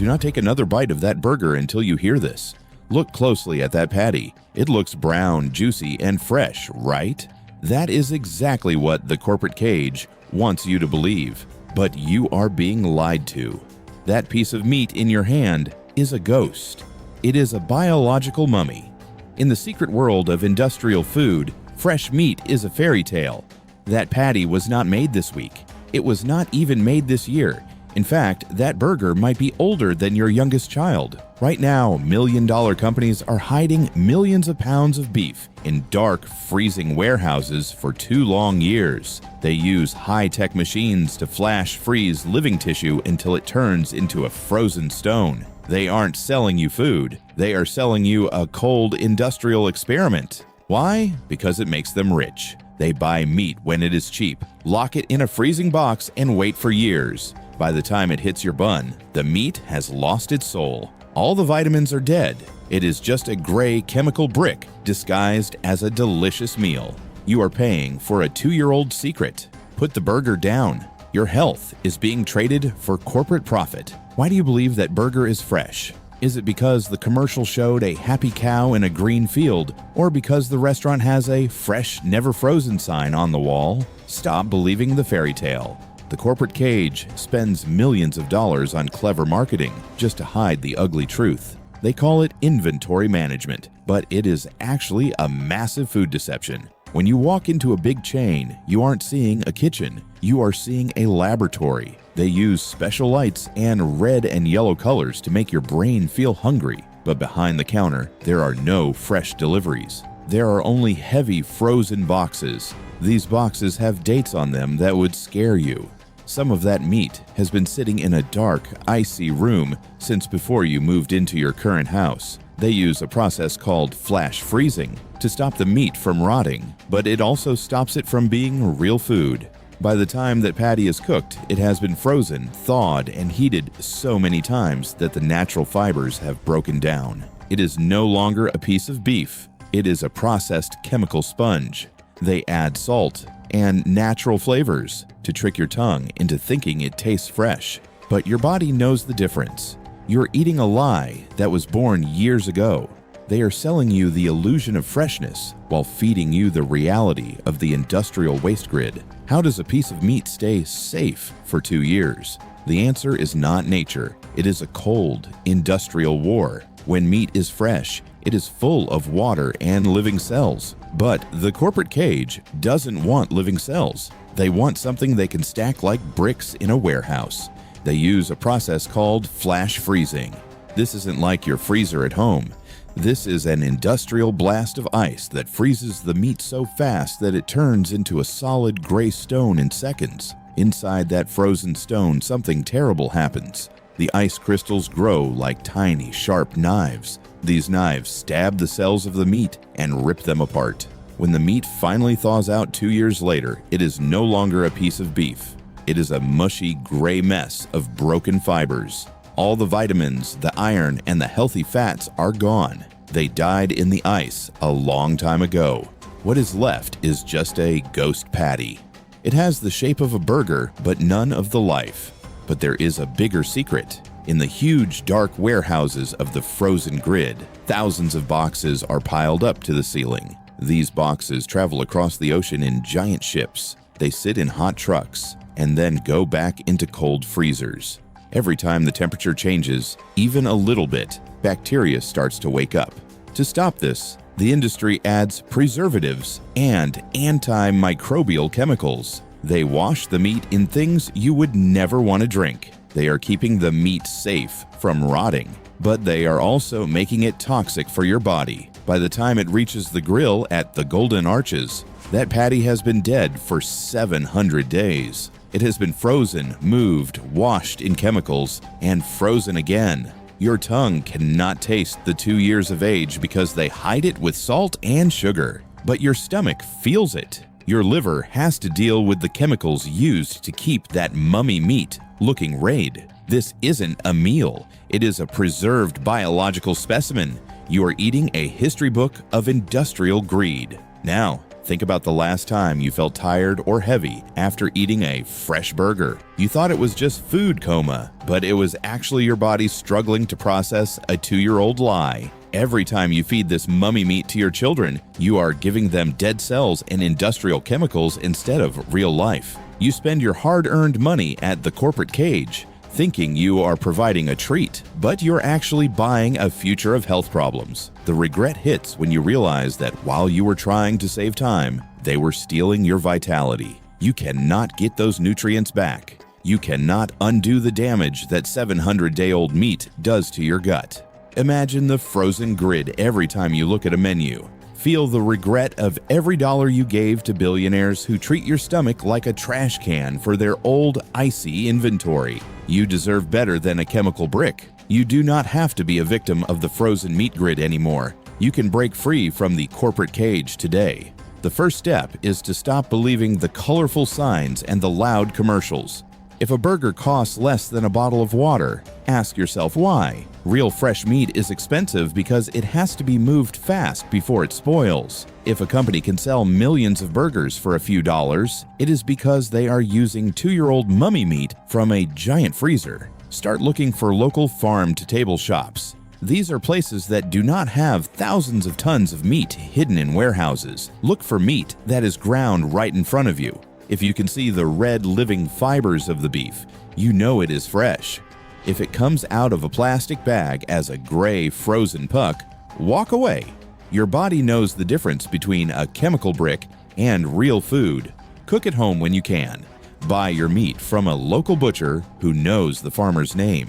Do not take another bite of that burger until you hear this. Look closely at that patty. It looks brown, juicy, and fresh, right? That is exactly what the corporate cage wants you to believe, but you are being lied to. That piece of meat in your hand is a ghost. It is a biological mummy. In the secret world of industrial food, fresh meat is a fairy tale. That patty was not made this week. It was not even made this year. In fact, that burger might be older than your youngest child. Right now, million-dollar companies are hiding millions of pounds of beef in dark, freezing warehouses for 2 long years. They use high-tech machines to flash freeze living tissue until it turns into a frozen stone. They aren't selling you food. They are selling you a cold industrial experiment. Why? Because it makes them rich. They buy meat when it is cheap, lock it in a freezing box, and wait for years. By the time it hits your bun, the meat has lost its soul. All the vitamins are dead. It is just a gray chemical brick disguised as a delicious meal. You are paying for a 2-year-old secret. Put the burger down. Your health is being traded for corporate profit. Why do you believe that burger is fresh? Is it because the commercial showed a happy cow in a green field, or because the restaurant has a fresh, never frozen sign on the wall? Stop believing the fairy tale. The corporate cage spends millions of dollars on clever marketing just to hide the ugly truth. They call it inventory management, but it is actually a massive food deception. When you walk into a big chain, you aren't seeing a kitchen, you are seeing a laboratory. They use special lights and red and yellow colors to make your brain feel hungry. But behind the counter, there are no fresh deliveries. There are only heavy frozen boxes. These boxes have dates on them that would scare you. Some of that meat has been sitting in a dark, icy room since before you moved into your current house. They use a process called flash freezing to stop the meat from rotting, but it also stops it from being real food. By the time that patty is cooked, it has been frozen, thawed, and heated so many times that the natural fibers have broken down. It is no longer a piece of beef. It is a processed chemical sponge. They add salt and natural flavors to trick your tongue into thinking it tastes fresh. But your body knows the difference. You're eating a lie that was born years ago. They are selling you the illusion of freshness while feeding you the reality of the industrial waste grid. How does a piece of meat stay safe for 2 years? The answer is not nature. It is a cold, industrial war. When meat is fresh, it is full of water and living cells. But the corporate cage doesn't want living cells. They want something they can stack like bricks in a warehouse. They use a process called flash freezing. This isn't like your freezer at home. This is an industrial blast of ice that freezes the meat so fast that it turns into a solid gray stone in seconds. Inside that frozen stone, something terrible happens. The ice crystals grow like tiny, sharp knives. These knives stab the cells of the meat and rip them apart. When the meat finally thaws out 2 years later, it is no longer a piece of beef. It is a mushy, gray mess of broken fibers. All the vitamins, the iron, and the healthy fats are gone. They died in the ice a long time ago. What is left is just a ghost patty. It has the shape of a burger, but none of the life. But there is a bigger secret. In the huge, dark warehouses of the frozen grid, thousands of boxes are piled up to the ceiling. These boxes travel across the ocean in giant ships. They sit in hot trucks and then go back into cold freezers. Every time the temperature changes, even a little bit, bacteria starts to wake up. To stop this, the industry adds preservatives and antimicrobial chemicals. They wash the meat in things you would never want to drink. They are keeping the meat safe from rotting, but they are also making it toxic for your body. By the time it reaches the grill at the Golden Arches, that patty has been dead for 700 days. It has been frozen, moved, washed in chemicals, and frozen again. Your tongue cannot taste the 2 years of age because they hide it with salt and sugar. But your stomach feels it. Your liver has to deal with the chemicals used to keep that mummy meat looking red. This isn't a meal. It is a preserved biological specimen. You are eating a history book of industrial greed. Now, Think about the last time you felt tired or heavy after eating a fresh burger. You thought it was just food coma, but it was actually your body struggling to process a 2-year-old lie. Every time you feed this mummy meat to your children, you are giving them dead cells and industrial chemicals instead of real life. You spend your hard-earned money at the corporate cage, thinking you are providing a treat, but you're actually buying a future of health problems. The regret hits when you realize that while you were trying to save time, they were stealing your vitality. You cannot get those nutrients back. You cannot undo the damage that 700-day-old meat does to your gut. Imagine the frozen grid every time you look at a menu. Feel the regret of every dollar you gave to billionaires who treat your stomach like a trash can for their old, icy inventory. You deserve better than a chemical brick. You do not have to be a victim of the frozen meat grid anymore. You can break free from the corporate cage today. The first step is to stop believing the colorful signs and the loud commercials. If a burger costs less than a bottle of water, ask yourself why. Real fresh meat is expensive because it has to be moved fast before it spoils. If a company can sell millions of burgers for a few dollars, it is because they are using 2-year-old mummy meat from a giant freezer. Start looking for local farm-to-table shops. These are places that do not have thousands of tons of meat hidden in warehouses. Look for meat that is ground right in front of you. If you can see the red living fibers of the beef, you know it is fresh. If it comes out of a plastic bag as a gray frozen puck, walk away. Your body knows the difference between a chemical brick and real food. Cook at home when you can. Buy your meat from a local butcher who knows the farmer's name.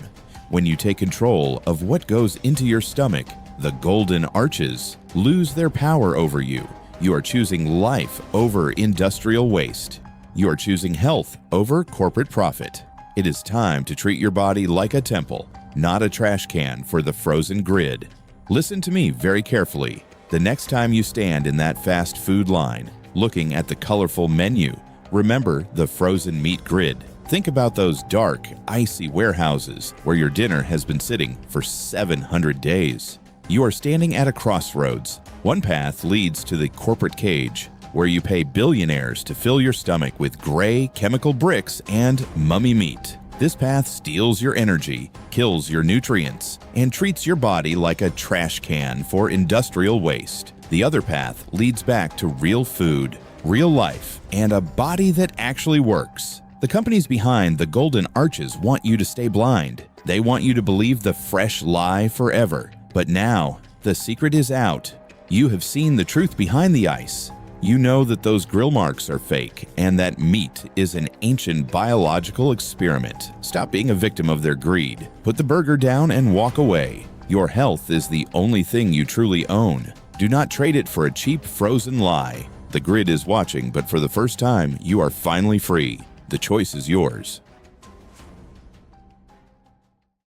When you take control of what goes into your stomach, the golden arches lose their power over you. You are choosing life over industrial waste. You are choosing health over corporate profit. It is time to treat your body like a temple, not a trash can for the frozen grid. Listen to me very carefully. The next time you stand in that fast food line, looking at the colorful menu, remember the frozen meat grid. Think about those dark, icy warehouses where your dinner has been sitting for 700 days. You are standing at a crossroads. One path leads to the corporate cage, where you pay billionaires to fill your stomach with gray chemical bricks and mummy meat. This path steals your energy, kills your nutrients, and treats your body like a trash can for industrial waste. The other path leads back to real food, real life, and a body that actually works. The companies behind the golden arches want you to stay blind. They want you to believe the fresh lie forever. But now, the secret is out. You have seen the truth behind the ice. You know that those grill marks are fake and that meat is an ancient biological experiment. Stop being a victim of their greed. Put the burger down and walk away. Your health is the only thing you truly own. Do not trade it for a cheap frozen lie. The grid is watching, but for the first time, you are finally free. The choice is yours.